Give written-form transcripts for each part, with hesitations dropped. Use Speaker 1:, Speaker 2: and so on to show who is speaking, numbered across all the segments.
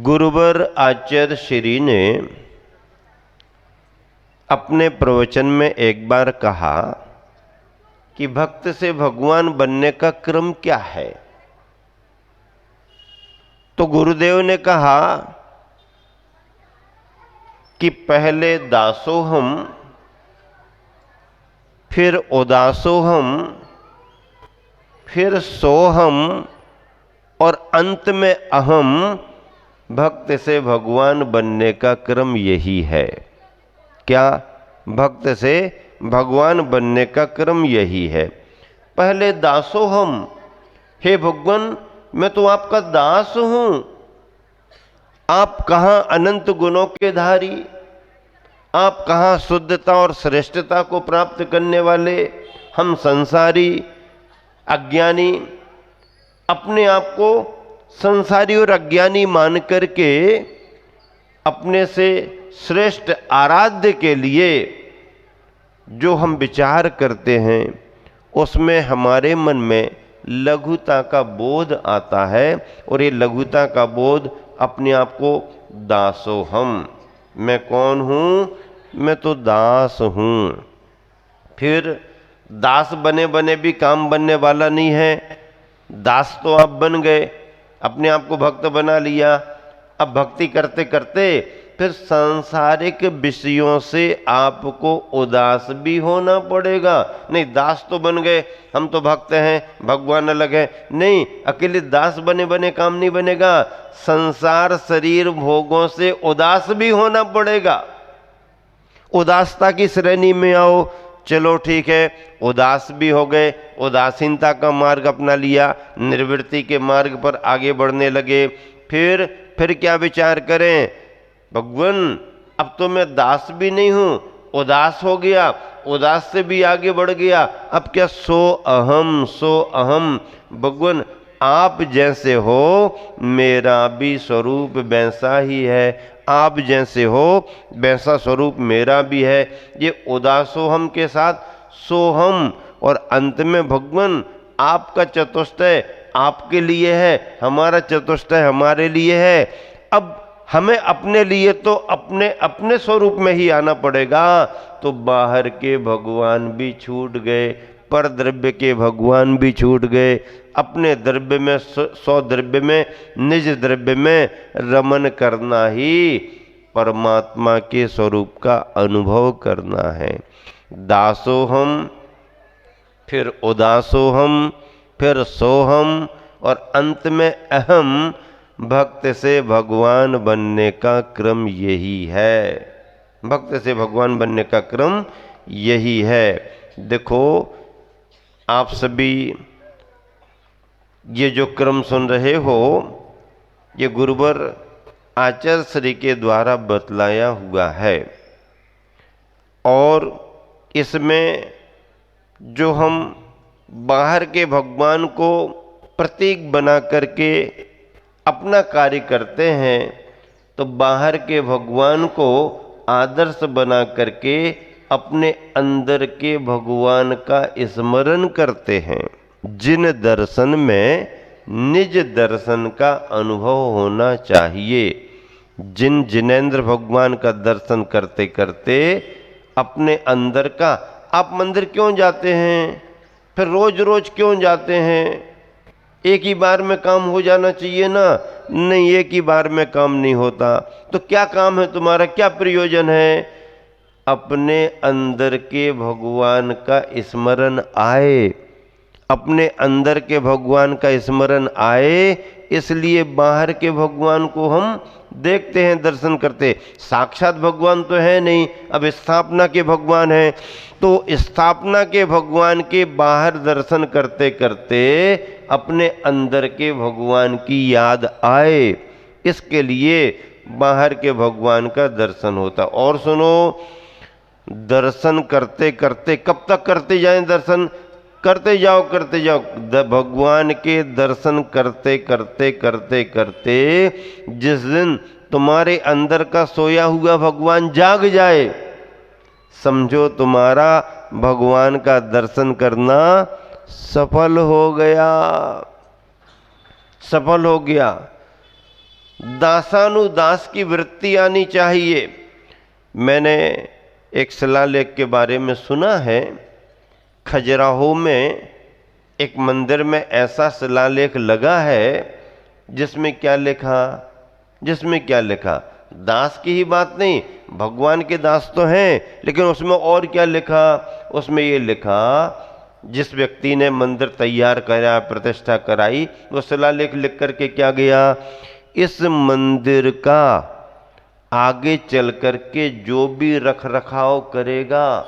Speaker 1: गुरुवर आचार्य श्री ने अपने प्रवचन में एक बार कहा कि भक्त से भगवान बनने का क्रम क्या है। तो गुरुदेव ने कहा कि पहले दासोहम, फिर उदासोहम, फिर सोहम और अंत में अहम। भक्त से भगवान बनने का क्रम यही है। क्या? भक्त से भगवान बनने का क्रम यही है। पहले दासोहम, हे भगवान मैं तो आपका दास हूं। आप कहां अनंत गुणों के धारी, आप कहां शुद्धता और श्रेष्ठता को प्राप्त करने वाले। हम संसारी अज्ञानी अपने आप को संसारी और अज्ञानी मान करके अपने से श्रेष्ठ आराध्य के लिए जो हम विचार करते हैं उसमें हमारे मन में लघुता का बोध आता है। और ये लघुता का बोध अपने आप को दासोहम, मैं कौन हूं? मैं तो दास हूं। फिर दास बने बने भी काम बनने वाला नहीं है। दास तो आप बन गए, अपने आप को भक्त बना लिया। अब भक्ति करते करते फिर सांसारिक विषयों से आपको उदास भी होना पड़ेगा। नहीं, दास तो बन गए, हम तो भक्त हैं, भगवान अलग है। नहीं, अकेले दास बने बने काम नहीं बनेगा। संसार शरीर भोगों से उदास भी होना पड़ेगा। उदासता की श्रेणी में आओ, चलो ठीक है, उदास भी हो गए, उदासीनता का मार्ग अपना लिया, निर्वृत्ति के मार्ग पर आगे बढ़ने लगे। फिर क्या विचार करें? भगवान अब तो मैं दास भी नहीं हूं, उदास हो गया, उदास से भी आगे बढ़ गया। अब क्या? सो अहम, सो अहम। भगवान आप जैसे हो मेरा भी स्वरूप वैसा ही है, आप जैसे हो वैसा स्वरूप मेरा भी है। ये उदासोहम के साथ सोहम, और अंत में भगवान आपका चतुष्टय आपके लिए है, हमारा चतुष्टय हमारे लिए है। अब हमें अपने लिए तो अपने अपने स्वरूप में ही आना पड़ेगा। तो बाहर के भगवान भी छूट गए, पर द्रव्य के भगवान भी छूट गए। अपने द्रव्य में, सौ द्रव्य में, निज द्रव्य में रमन करना ही परमात्मा के स्वरूप का अनुभव करना है। दासोहम, फिर उदासोहम, फिर सोहम और अंत में अहम। भक्त से भगवान बनने का क्रम यही है। भक्त से भगवान बनने का क्रम यही है। देखो, आप सभी ये जो क्रम सुन रहे हो, ये गुरुवर आचार्य श्री के द्वारा बतलाया हुआ है। और इसमें जो हम बाहर के भगवान को प्रतीक बना करके अपना कार्य करते हैं, तो बाहर के भगवान को आदर्श बना करके अपने अंदर के भगवान का स्मरण करते हैं। जिन दर्शन में निज दर्शन का अनुभव होना चाहिए। जिन जिनेंद्र भगवान का दर्शन करते करते अपने अंदर का, आप मंदिर क्यों जाते हैं? फिर रोज रोज क्यों जाते हैं? एक ही बार में काम हो जाना चाहिए ना। नहीं, एक ही बार में काम नहीं होता। तो क्या काम है तुम्हारा, क्या प्रयोजन है? अपने अंदर के भगवान का स्मरण आए, अपने अंदर के भगवान का स्मरण आए, इसलिए बाहर के भगवान को हम देखते हैं, दर्शन करते। साक्षात भगवान तो है नहीं, अब स्थापना के भगवान हैं। तो स्थापना के भगवान के बाहर दर्शन करते करते अपने अंदर के भगवान की याद आए, इसके लिए बाहर के भगवान का दर्शन होता। और सुनो, दर्शन करते करते कब तक करते जाएं? दर्शन करते जाओ, करते जाओ। भगवान के दर्शन करते करते करते करते जिस दिन तुम्हारे अंदर का सोया हुआ भगवान जाग जाए, समझो तुम्हारा भगवान का दर्शन करना सफल हो गया, सफल हो गया। दासानुदास की वृत्ति आनी चाहिए। मैंने एक शिलालेख के बारे में सुना है, खजुराहो में एक मंदिर में ऐसा शिलालेख लगा है जिसमें क्या लिखा, दास की ही बात नहीं, भगवान के दास तो हैं, लेकिन उसमें और क्या लिखा, उसमें ये लिखा, जिस व्यक्ति ने मंदिर तैयार करा, प्रतिष्ठा कराई, वो शिलालेख लिख करके क्या गया, इस मंदिर का आगे चल करके जो भी रख रखाव करेगा,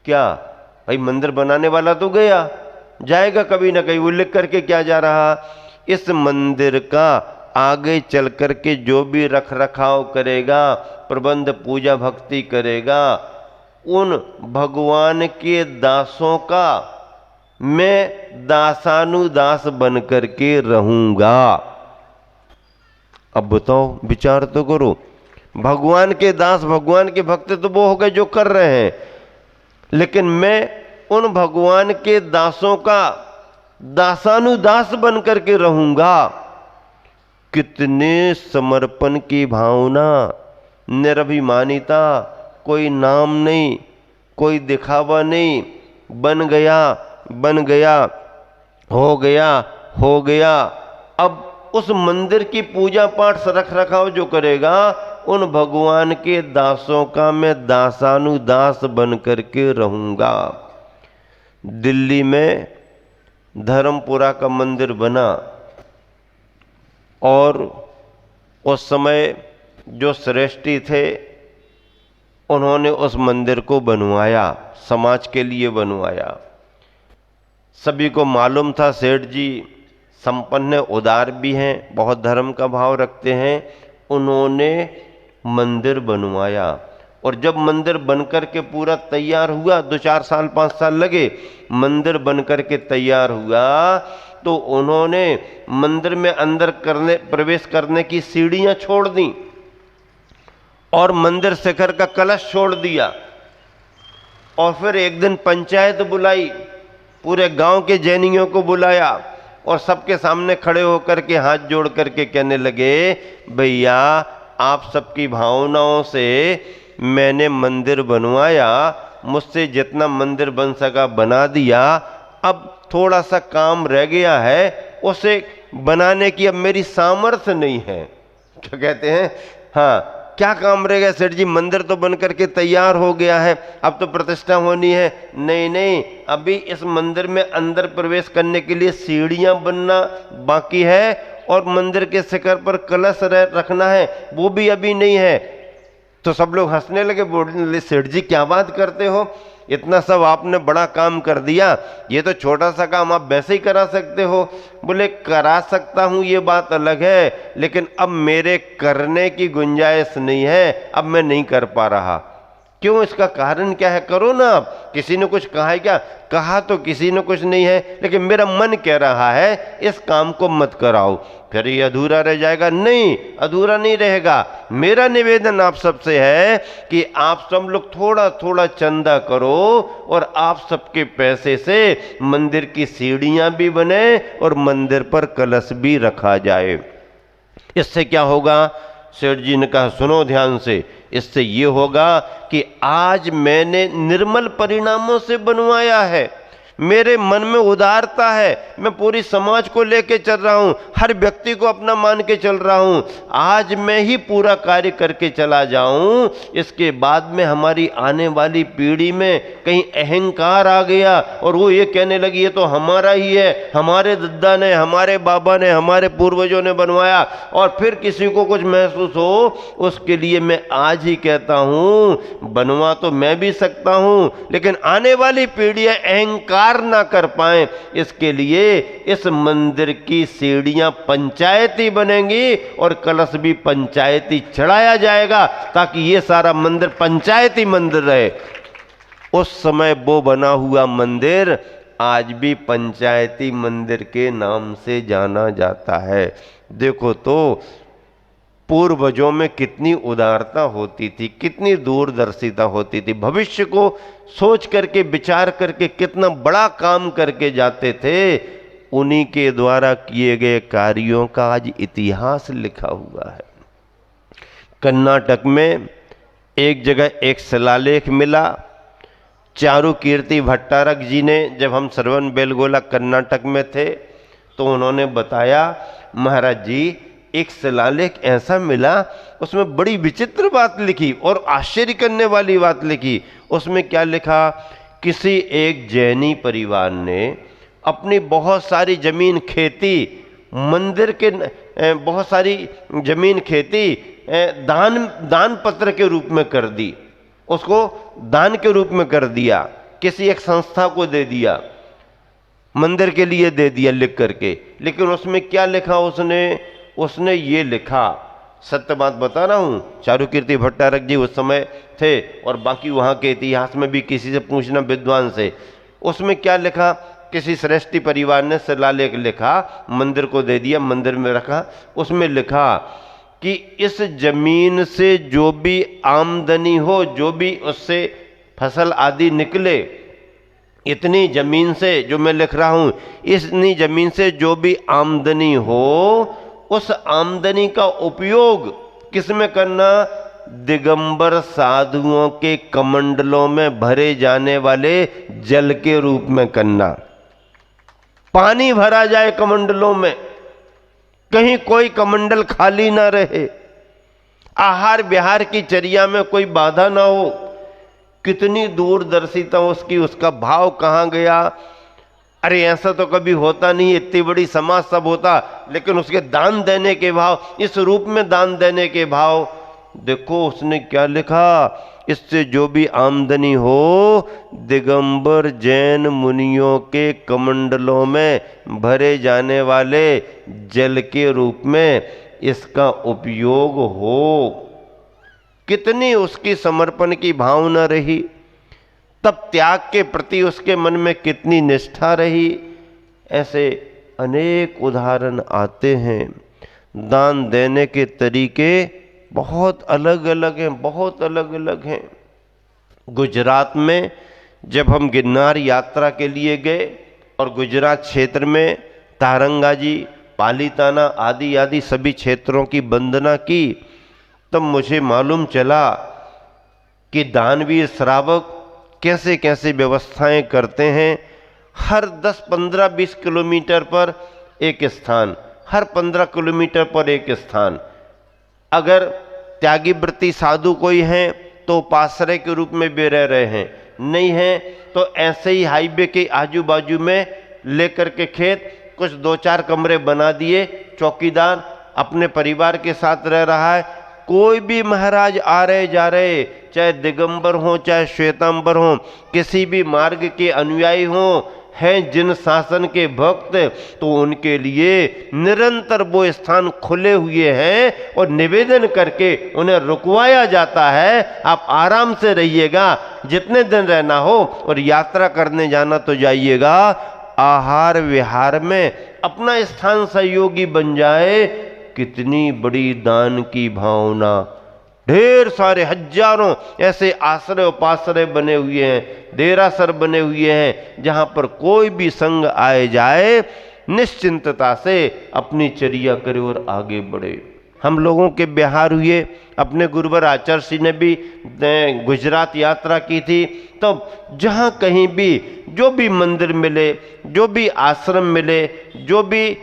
Speaker 1: क्या भाई मंदिर बनाने वाला तो गया, जाएगा कभी ना कहीं, वो लिख करके क्या जा रहा, इस मंदिर का आगे चल करके जो भी रख रखाव करेगा, प्रबंध पूजा भक्ति करेगा, उन भगवान के दासों का मैं दासानुदास बन करके रहूंगा। अब बताओ, विचार तो करो, भगवान के दास, भगवान के भक्त तो वो हो गए जो कर रहे हैं, लेकिन मैं उन भगवान के दासों का दासानुदास बन करके रहूंगा। कितने समर्पण की भावना, निरभिमानिता, कोई नाम नहीं, कोई दिखावा नहीं, बन गया, हो गया। अब उस मंदिर की पूजा पाठ रख रखाव जो करेगा, उन भगवान के दासों का मैं दासानुदास बन करके रहूंगा। दिल्ली में धर्मपुरा का मंदिर बना और उस समय जो श्रेष्ठी थे उन्होंने उस मंदिर को बनवाया, समाज के लिए बनवाया। सभी को मालूम था सेठ जी संपन्न, उदार भी हैं, बहुत धर्म का भाव रखते हैं। उन्होंने मंदिर बनवाया और जब मंदिर बनकर के पूरा तैयार हुआ, 2-4 साल 5 साल लगे, मंदिर बनकर के तैयार हुआ, तो उन्होंने मंदिर में अंदर प्रवेश करने की सीढ़ियां छोड़ दी और मंदिर शिखर का कलश छोड़ दिया। और फिर एक दिन पंचायत बुलाई, पूरे गांव के जैनियों को बुलाया और सबके सामने खड़े होकर के हाथ जोड़ करके कहने लगे, भैया आप सबकी भावनाओं से मैंने मंदिर बनवाया, मुझसे जितना मंदिर बन सका बना दिया, अब थोड़ा सा काम रह गया है, उसे बनाने की अब मेरी सामर्थ्य नहीं है। क्या कहते हैं, हाँ क्या काम रह गया सेठ जी, मंदिर तो बन करके तैयार हो गया है, अब तो प्रतिष्ठा होनी है। नहीं, अभी इस मंदिर में अंदर प्रवेश करने के लिए सीढ़ियां बनना बाकी है और मंदिर के शिखर पर कलश रखना है, वो भी अभी नहीं है। तो सब लोग हंसने लगे, बोले सेठ जी क्या बात करते हो, इतना सब आपने बड़ा काम कर दिया, ये तो छोटा सा काम आप वैसे ही करा सकते हो। बोले करा सकता हूँ ये बात अलग है, लेकिन अब मेरे करने की गुंजाइश नहीं है, अब मैं नहीं कर पा रहा। क्यों, इसका कारण क्या है, करो ना आप, किसी ने कुछ कहा है क्या, कहा तो किसी ने कुछ नहीं है, लेकिन मेरा मन कह रहा है इस काम को मत कराओ, फिर ये अधूरा रह जाएगा। नहीं, अधूरा नहीं रहेगा। मेरा निवेदन आप सबसे है कि आप सब लोग थोड़ा थोड़ा चंदा करो और आप सबके पैसे से मंदिर की सीढ़ियां भी बने और मंदिर पर कलश भी रखा जाए। इससे क्या होगा, सेठ जी ने कहा सुनो ध्यान से, इससे ये होगा कि आज मैंने निर्मल परिणामों से बनवाया है, मेरे मन में उदारता है, मैं पूरी समाज को लेके चल रहा हूं, हर व्यक्ति को अपना मान के चल रहा हूं, आज मैं ही पूरा कार्य करके चला जाऊं, इसके बाद में हमारी आने वाली पीढ़ी में कहीं अहंकार आ गया और वो ये कहने लगी ये तो हमारा ही है, हमारे दादा ने, हमारे बाबा ने, हमारे पूर्वजों ने बनवाया, और फिर किसी को कुछ महसूस हो, उसके लिए मैं आज ही कहता हूं बनवा तो मैं भी सकता हूं, लेकिन आने वाली पीढ़ियां अहंकार ना कर पाए, इसके लिए इस मंदिर की सीढ़ियां पंचायती बनेंगी और कलश भी पंचायती चढ़ाया जाएगा, ताकि ये सारा मंदिर पंचायती मंदिर रहे। उस समय वो बना हुआ मंदिर आज भी पंचायती मंदिर के नाम से जाना जाता है। देखो तो पूर्वजों में कितनी उदारता होती थी, कितनी दूरदर्शिता होती थी, भविष्य को सोच करके विचार करके कितना बड़ा काम करके जाते थे। उन्हीं के द्वारा किए गए कार्यों का आज इतिहास लिखा हुआ है। कर्नाटक में एक जगह एक शिलालेख मिला, चारुकीर्ति भट्टारक जी ने, जब हम श्रवणबेलगोला कर्नाटक में थे तो उन्होंने बताया, महाराज जी एक शिलालेख ऐसा मिला, उसमें बड़ी विचित्र बात लिखी और आश्चर्य करने वाली बात लिखी। उसमें क्या लिखा, किसी एक जैनी परिवार ने अपनी बहुत सारी जमीन खेती, मंदिर के बहुत सारी जमीन खेती दान पत्र के रूप में कर दी, उसको दान के रूप में कर दिया, किसी एक संस्था को दे दिया, मंदिर के लिए दे दिया लिख करके। लेकिन उसमें क्या लिखा, उसने ये लिखा, सत्य बात बता रहा हूँ, चारुकीर्ति भट्टारक जी उस समय थे और बाकी वहाँ के इतिहास में भी किसी से पूछना विद्वान से। उसमें क्या लिखा, किसी श्रेष्ठी परिवार ने शिलालेख लिखा, मंदिर को दे दिया, मंदिर में रखा। उसमें लिखा कि इस जमीन से जो भी आमदनी हो, जो भी उससे फसल आदि निकले, इतनी जमीन से, जो मैं लिख रहा हूं, इतनी जमीन से जो भी आमदनी हो, उस आमदनी का उपयोग किस में करना, दिगंबर साधुओं के कमंडलों में भरे जाने वाले जल के रूप में करना। पानी भरा जाए कमंडलों में, कहीं कोई कमंडल खाली ना रहे, आहार विहार की चर्या में कोई बाधा ना हो। कितनी दूरदर्शिता उसकी, उसका भाव कहाँ गया। अरे ऐसा तो कभी होता नहीं, इतनी बड़ी समाज सब होता, लेकिन उसके दान देने के भाव, इस रूप में दान देने के भाव देखो। उसने क्या लिखा, इससे जो भी आमदनी हो, दिगंबर जैन मुनियों के कमंडलों में भरे जाने वाले जल के रूप में इसका उपयोग हो। कितनी उसकी समर्पण की भावना रही, तब त्याग के प्रति उसके मन में कितनी निष्ठा रही। ऐसे अनेक उदाहरण आते हैं। दान देने के तरीके बहुत अलग अलग हैं, बहुत अलग अलग हैं। गुजरात में जब हम गिरनार यात्रा के लिए गए और गुजरात क्षेत्र में तारंगा जी, पालीताना आदि आदि सभी क्षेत्रों की वंदना की, तब मुझे मालूम चला कि दानवीर श्रावक कैसे कैसे व्यवस्थाएं करते हैं। हर 10, 15, 20 किलोमीटर पर एक स्थान, हर 15 किलोमीटर पर एक स्थान। अगर त्यागी व्रती साधु कोई हैं तो उपाश्रय के रूप में भी रह रहे हैं, नहीं हैं तो ऐसे ही हाईवे के आजू बाजू में लेकर के खेत कुछ 2-4 कमरे बना दिए, चौकीदार अपने परिवार के साथ रह रहा है। कोई भी महाराज आ रहे जा रहे, चाहे दिगंबर हो चाहे श्वेतांबर हो, किसी भी मार्ग के अनुयायी हो, हैं जिन शासन के भक्त, तो उनके लिए निरंतर वो स्थान खुले हुए हैं और निवेदन करके उन्हें रुकवाया जाता है, आप आराम से रहिएगा, जितने दिन रहना हो, और यात्रा करने जाना तो जाइएगा। आहार विहार में अपना स्थान सहयोगी बन जाए। कितनी बड़ी दान की भावना। ढेर सारे हजारों ऐसे आश्रय उपाश्रय बने हुए हैं, देरासर बने हुए हैं, जहां पर कोई भी संग आए जाए निश्चिंतता से अपनी चर्या करे और आगे बढ़े। हम लोगों के बिहार हुए, अपने गुरुवर आचार्य जी ने भी गुजरात यात्रा की थी। तो जहाँ कहीं भी जो भी मंदिर मिले, जो भी आश्रम मिले, जो भी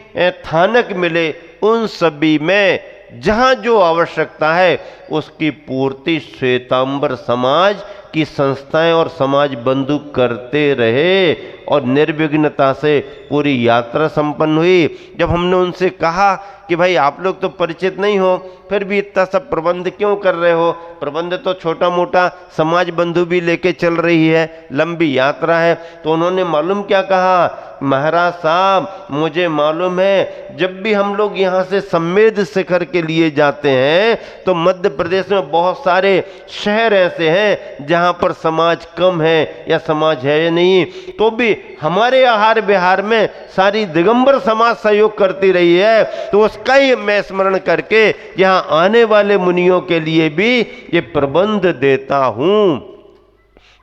Speaker 1: थानक मिले, उन सभी में जहाँ जो आवश्यकता है उसकी पूर्ति श्वेतांबर समाज की संस्थाएं और समाज बंधु करते रहे और निर्विघ्नता से पूरी यात्रा संपन्न हुई। जब हमने उनसे कहा कि भाई आप लोग तो परिचित नहीं हो, फिर भी इतना सब प्रबंध क्यों कर रहे हो, प्रबंध तो छोटा मोटा समाज बंधु भी लेके चल रही है, लंबी यात्रा है। तो उन्होंने मालूम क्या कहा, महाराज साहब मुझे मालूम है जब भी हम लोग यहाँ से सम्मेद शिखर के लिए जाते हैं तो मध्य प्रदेश में बहुत सारे शहर ऐसे हैं जहाँ पर समाज कम है या समाज है नहीं, तो भी हमारे आहार विहार में सारी दिगंबर समाज सहयोग करती रही है। तो उसका ही मैं स्मरण करके यहाँ आने वाले मुनियों के लिए भी ये प्रबंध देता हूँ।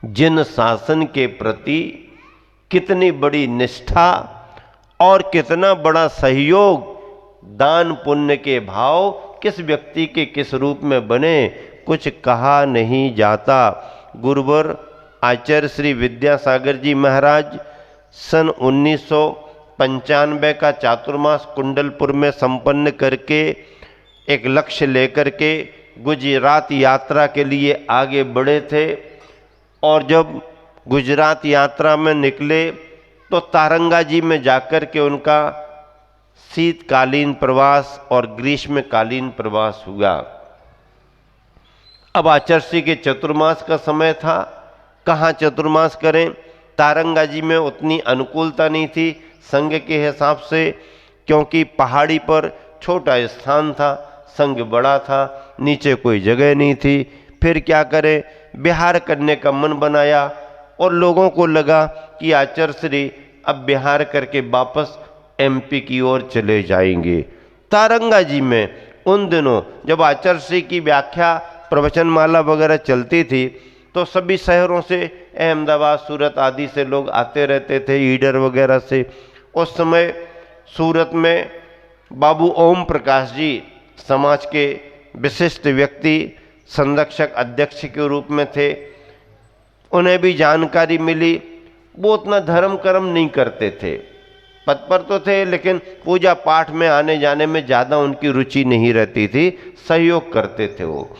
Speaker 1: जिन शासन के प्रति कितनी बड़ी निष्ठा और कितना बड़ा सहयोग दान पुण्य के भाव किस व्यक्ति के किस रूप में बने, कुछ कहा नहीं जाता। गुरुवर आचार्य श्री विद्यासागर जी महाराज सन 1995 का चातुर्मास कुंडलपुर में संपन्न करके एक लक्ष्य लेकर के गुजरात यात्रा के लिए आगे बढ़े थे। और जब गुजरात यात्रा में निकले तो तारंगा जी में जाकर के उनका शीतकालीन प्रवास और ग्रीष्मकालीन प्रवास हुआ। अब आचार्य के चतुर्मास का समय था, कहाँ चतुर्मास करें। तारंगा जी में उतनी अनुकूलता नहीं थी संघ के हिसाब से, क्योंकि पहाड़ी पर छोटा स्थान था, संघ बड़ा था, नीचे कोई जगह नहीं थी। फिर क्या करें, बिहार करने का मन बनाया और लोगों को लगा कि आचार्य श्री अब बिहार करके वापस एमपी की ओर चले जाएंगे। तारंगा जी में उन दिनों जब आचार्य श्री की व्याख्या प्रवचनमाला वगैरह चलती थी तो सभी शहरों से, अहमदाबाद सूरत आदि से लोग आते रहते थे, ईडर वगैरह से। उस समय सूरत में बाबू ओम प्रकाश जी समाज के विशिष्ट व्यक्ति, संरक्षक अध्यक्ष के रूप में थे। उन्हें भी जानकारी मिली। वो उतना धर्म कर्म नहीं करते थे, पद पर तो थे लेकिन पूजा पाठ में आने जाने में ज़्यादा उनकी रुचि नहीं रहती थी, सहयोग करते थे वो।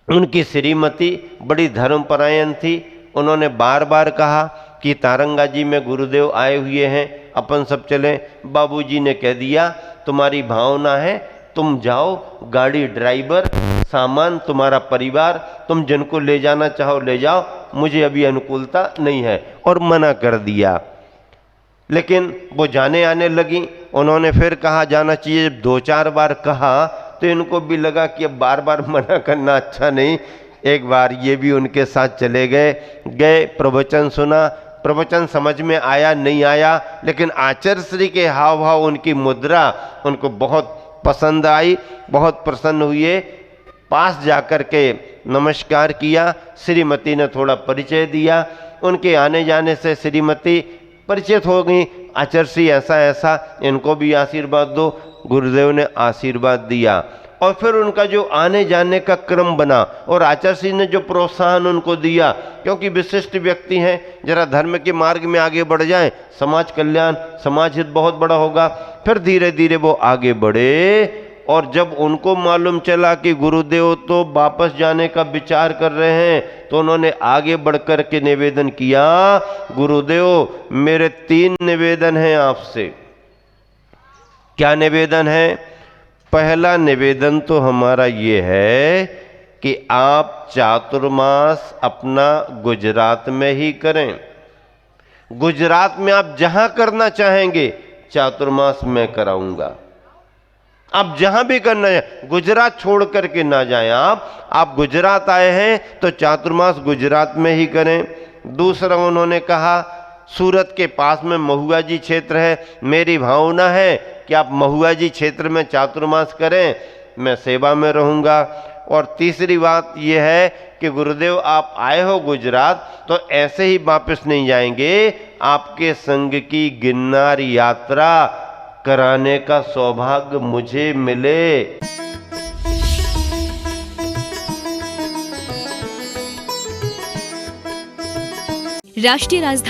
Speaker 1: उनकी श्रीमती बड़ी धर्मपरायण थी। उन्होंने बार बार कहा कि तारंगा जी में गुरुदेव आए हुए हैं, अपन सब चलें। बाबूजी ने कह दिया तुम्हारी भावना है, तुम जाओ, गाड़ी ड्राइवर, सामान तुम्हारा परिवार, तुम जिनको ले जाना चाहो ले जाओ, मुझे अभी अनुकूलता नहीं है, और मना कर दिया। लेकिन वो जाने आने लगी। उन्होंने फिर कहा जाना चाहिए। जब 2-4 बार कहा तो इनको भी लगा कि अब बार बार मना करना अच्छा नहीं। एक बार ये भी उनके साथ चले गए, प्रवचन सुना। प्रवचन समझ में आया नहीं आया, लेकिन आचार्य श्री के हाव भाव, उनकी मुद्रा उनको बहुत पसंद आई, बहुत प्रसन्न हुए। पास जाकर के नमस्कार किया। श्रीमती ने थोड़ा परिचय दिया। उनके आने जाने से श्रीमती परिचित हो गई। आचार्य श्री ऐसा ऐसा, इनको भी आशीर्वाद दो। गुरुदेव ने आशीर्वाद दिया और फिर उनका जो आने जाने का क्रम बना और आचार्य श्री ने जो प्रोत्साहन उनको दिया, क्योंकि विशिष्ट व्यक्ति हैं, जरा धर्म के मार्ग में आगे बढ़ जाएं, समाज कल्याण, समाज हित बहुत बड़ा होगा। फिर धीरे धीरे वो आगे बढ़े और जब उनको मालूम चला कि गुरुदेव तो वापस जाने का विचार कर रहे हैं, तो उन्होंने आगे बढ़कर के निवेदन किया, गुरुदेव मेरे 3 निवेदन हैं आपसे। क्या निवेदन है? पहला निवेदन तो हमारा ये है कि आप चातुर्मास अपना गुजरात में ही करें। गुजरात में आप जहां करना चाहेंगे चातुर्मास मैं कराऊंगा। आप जहां भी करना है, गुजरात छोड़ करके ना जाएं। आप गुजरात आए हैं तो चातुर्मास गुजरात में ही करें। दूसरा उन्होंने कहा, सूरत के पास में महुआ जी क्षेत्र है, मेरी भावना है कि आप महुआ जी क्षेत्र में चातुर्मास करें, मैं सेवा में रहूँगा। और तीसरी बात यह है कि गुरुदेव आप आए हो गुजरात तो ऐसे ही वापस नहीं जाएंगे, आपके संघ की गिरनार यात्रा कराने का सौभाग्य मुझे मिले।
Speaker 2: राष्ट्रीय राजधानी